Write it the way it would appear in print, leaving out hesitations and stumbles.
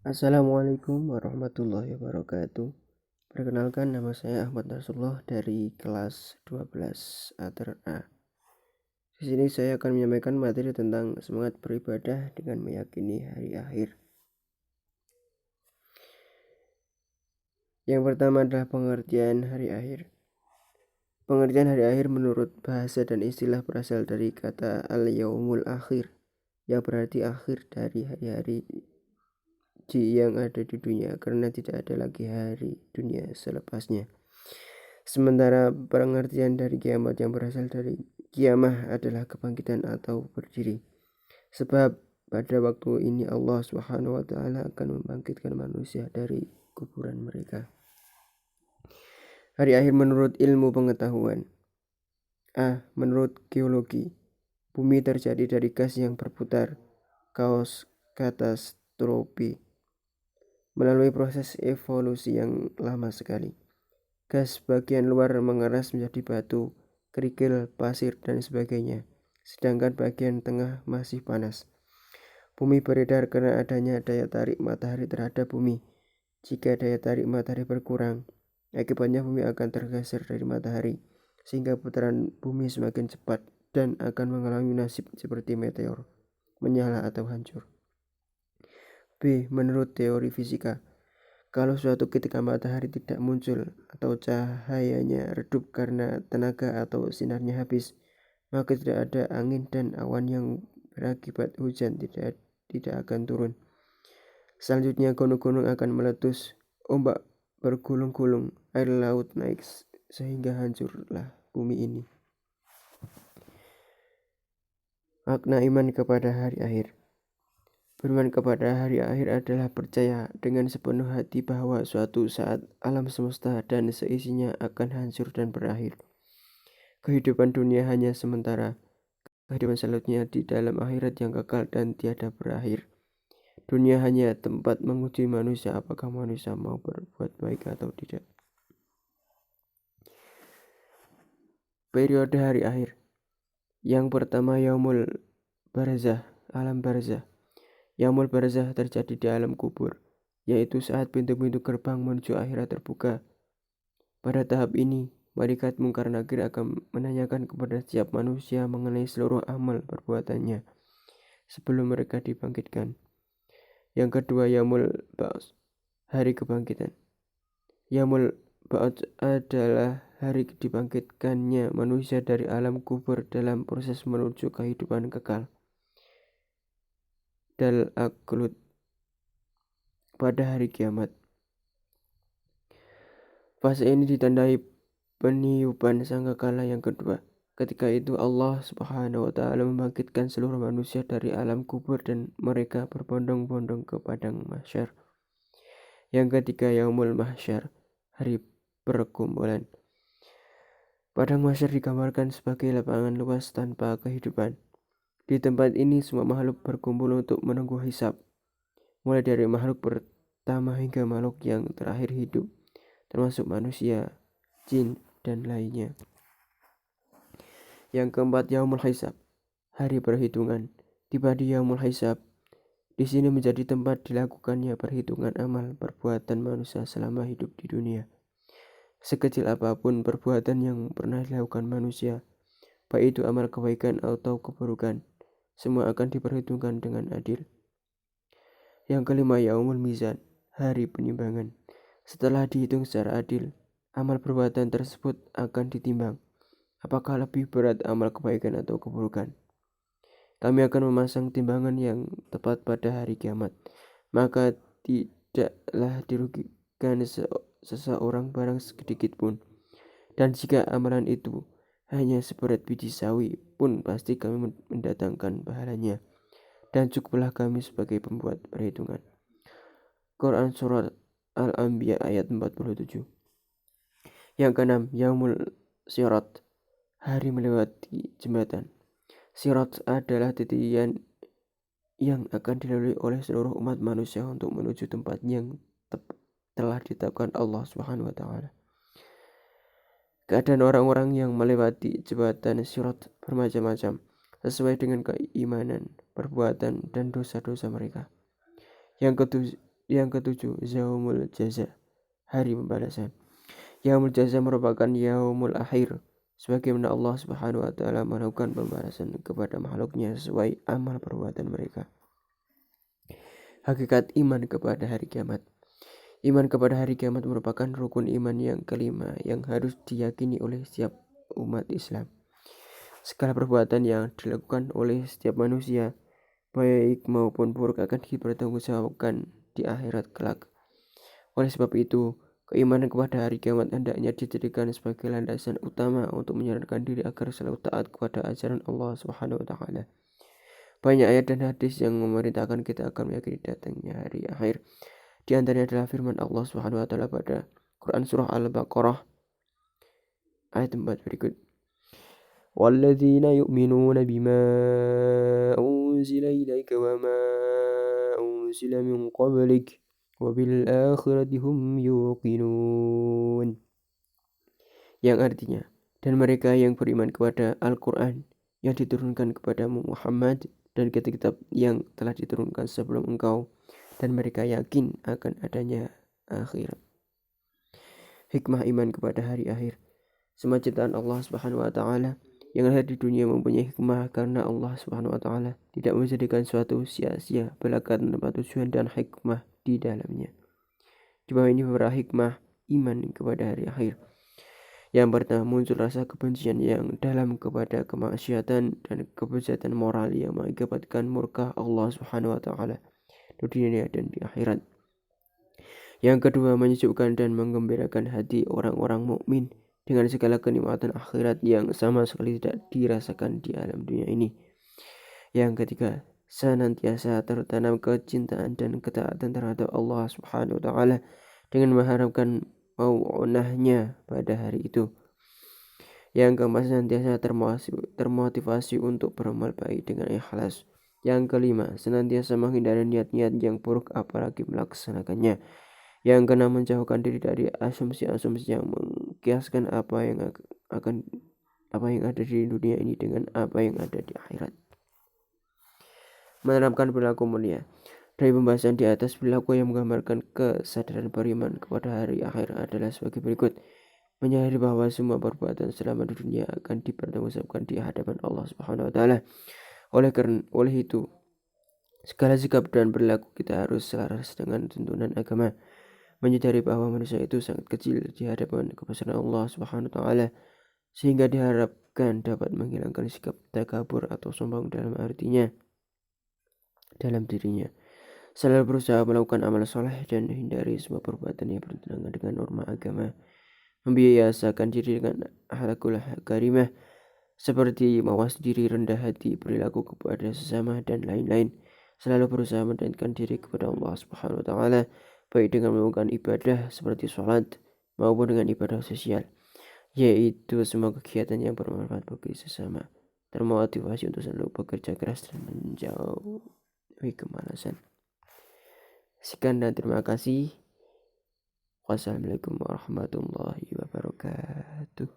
Assalamualaikum warahmatullahi wabarakatuh. Perkenalkan, nama saya Ahmad Nasrullah dari kelas 12 Ater A. Di sini saya akan menyampaikan materi tentang semangat beribadah dengan meyakini hari akhir. Yang pertama adalah pengertian hari akhir. Pengertian hari akhir menurut bahasa dan istilah berasal dari kata al-yaumul akhir, yang berarti akhir dari hari-hari yang ada di dunia, karena tidak ada lagi hari dunia selepasnya. Sementara pengertian dari kiamat yang berasal dari kiamah adalah kebangkitan atau berdiri. Sebab pada waktu ini Allah Subhanahu wa taala akan membangkitkan manusia dari kuburan mereka. Hari akhir menurut ilmu pengetahuan. A. Menurut geologi, bumi terjadi dari gas yang berputar, kaos katastrofi, melalui proses evolusi yang lama sekali. Gas bagian luar mengeras menjadi batu, kerikil, pasir, dan sebagainya, sedangkan bagian tengah masih panas. Bumi beredar karena adanya daya tarik matahari terhadap bumi. Jika daya tarik matahari berkurang, akibatnya bumi akan tergeser dari matahari, sehingga putaran bumi semakin cepat dan akan mengalami nasib seperti meteor, menyala atau hancur. B. Menurut teori fisika, kalau suatu ketika matahari tidak muncul atau cahayanya redup karena tenaga atau sinarnya habis, maka tidak ada angin dan awan yang berakibat hujan tidak akan turun. Selanjutnya gunung-gunung akan meletus, ombak bergulung-gulung, air laut naik sehingga hancurlah bumi ini. Makna iman kepada hari akhir. Beriman kepada hari akhir adalah percaya dengan sepenuh hati bahwa suatu saat alam semesta dan seisinya akan hancur dan berakhir. Kehidupan dunia hanya sementara. Kehidupan selanjutnya di dalam akhirat yang kekal dan tiada berakhir. Dunia hanya tempat menguji manusia apakah manusia mau berbuat baik atau tidak. Periode hari akhir. Yang pertama yaumul barzah, alam barzah. Yaumul barzah terjadi di alam kubur, yaitu saat pintu-pintu gerbang menuju akhirat terbuka. Pada tahap ini, malaikat Mungkar Nakir akan menanyakan kepada setiap manusia mengenai seluruh amal perbuatannya sebelum mereka dibangkitkan. Yang kedua, Yaumul Ba'ats, hari kebangkitan. Yaumul Ba'ats adalah hari dibangkitkannya manusia dari alam kubur dalam proses menuju kehidupan kekal. Dal Aklut, pada hari kiamat. Fase ini ditandai peniupan sangkakala yang kedua. Ketika itu Allah Subhanahu wa taala membangkitkan seluruh manusia dari alam kubur dan mereka berbondong-bondong ke padang mahsyar. Yang ketiga, Yaumul Mahsyar, hari perkumpulan. Padang mahsyar digambarkan sebagai lapangan luas tanpa kehidupan. Di tempat ini semua makhluk berkumpul untuk menunggu hisab, mulai dari makhluk pertama hingga makhluk yang terakhir hidup, termasuk manusia, jin, dan lainnya. Yang keempat, Yaumul Hisab, hari perhitungan. Tiba di Yaumul Hisab, di sini menjadi tempat dilakukannya perhitungan amal perbuatan manusia selama hidup di dunia. Sekecil apapun perbuatan yang pernah dilakukan manusia, baik itu amal kebaikan atau keburukan, semua akan diperhitungkan dengan adil. Yang kelima, Yaumul Mizan, hari penimbangan. Setelah dihitung secara adil, amal perbuatan tersebut akan ditimbang. Apakah lebih berat amal kebaikan atau keburukan? Kami akan memasang timbangan yang tepat pada hari kiamat. Maka tidaklah dirugikan seseorang barang sedikit pun. Dan jika amalan itu hanya seberat biji sawi pun pasti kami mendatangkan pahalanya. Dan cukuplah kami sebagai pembuat perhitungan. Quran Surat Al-Anbiya ayat 47. Yang keenam, Yaumul Sirat, hari melewati jembatan. Sirat adalah titian yang akan dilalui oleh seluruh umat manusia untuk menuju tempat yang telah ditetapkan Allah Subhanahu wa taala. Keadaan orang-orang yang melewati jembatan Sirat bermacam-macam sesuai dengan keimanan, perbuatan, dan dosa-dosa mereka. Yang Yang ketujuh, Yaumul Jaza, hari pembalasan. Yaumul Jaza merupakan yaumul akhir, sebagaimana Allah Subhanahu wa taala melakukan pembalasan kepada makhluknya sesuai amal perbuatan mereka. Hakikat iman kepada hari kiamat. Iman kepada hari kiamat merupakan rukun iman yang kelima yang harus diyakini oleh setiap umat Islam. Segala perbuatan yang dilakukan oleh setiap manusia, baik maupun buruk, akan dipertanggungjawabkan di akhirat kelak. Oleh sebab itu, keimanan kepada hari kiamat hendaknya dijadikan sebagai landasan utama untuk menyadarkan diri agar selalu taat kepada ajaran Allah Subhanahu wa taala. Banyak ayat dan hadis yang memerintahkan kita akan meyakini datangnya hari akhir. Di antaranya adalah firman Allah Subhanahu wa taala pada Quran surah Al-Baqarah ayat 4 berikut. Walladzina yu'minuna bima unzila ilaika wa ma unzila min qablik wa bil akhirati hum yuqinun. Yang artinya, dan mereka yang beriman kepada Al-Quran yang diturunkan kepada Muhammad dan kitab yang telah diturunkan sebelum engkau, dan mereka yakin akan adanya akhirat. Hikmah iman kepada hari akhir. Semua ciptaan Allah Subhanahu wa taala yang ada di dunia mempunyai hikmah karena Allah Subhanahu wa taala tidak menjadikan suatu sia-sia, belaka tanpa tujuan dan hikmah di dalamnya. Di bawah ini beberapa hikmah iman kepada hari akhir. Yang pertama, muncul rasa kebencian yang dalam kepada kemaksiatan dan kejahatan moral yang mengakibatkan murka Allah Subhanahu wa taala di dunia dan di akhirat. Yang kedua, menyejukkan dan menggembirakan hati orang-orang mukmin dengan segala kenikmatan akhirat yang sama sekali tidak dirasakan di alam dunia ini. Yang ketiga, senantiasa tertanam kecintaan dan ketaatan terhadap Allah Subhanahu wa taala dengan mengharapkan mau'unahnya pada hari itu. Yang keempat, senantiasa termotivasi untuk beramal baik dengan ikhlas. Yang kelima, senantiasa menghindari niat-niat yang buruk apalagi melaksanakannya. Yang keenam, menjauhkan diri dari asumsi-asumsi yang mengkiaskan apa yang ada di dunia ini dengan apa yang ada di akhirat. Menerapkan perilaku mulia. Dari pembahasan di atas, perilaku yang menggambarkan kesadaran beriman kepada hari akhir adalah sebagai berikut. Menyadari bahwa semua perbuatan selama di dunia akan dipertanggungjawabkan di hadapan Allah Subhanahu wa taala. Oleh itu, segala sikap dan perilaku kita harus selaras dengan tuntunan agama. Menyadari bahwa manusia itu sangat kecil di hadapan kebesaran Allah Subhanahu wa taala, sehingga diharapkan dapat menghilangkan sikap takabur atau sombong dalam dirinya. Selalu berusaha melakukan amal soleh dan hindari semua perbuatan yang bertentangan dengan norma agama. Membiasakan diri dengan akhlakul karimah seperti mawas diri, rendah hati, perilaku kepada sesama dan lain-lain. Selalu berusaha mendekatkan diri kepada Allah Subhanahu wa taala, baik dengan melakukan ibadah seperti sholat maupun dengan ibadah sosial, yaitu semua kegiatan yang bermanfaat bagi sesama. Termotivasi untuk selalu bekerja keras dan menjauhi kemalasan. Sekian dan terima kasih. Wassalamualaikum warahmatullahi wabarakatuh.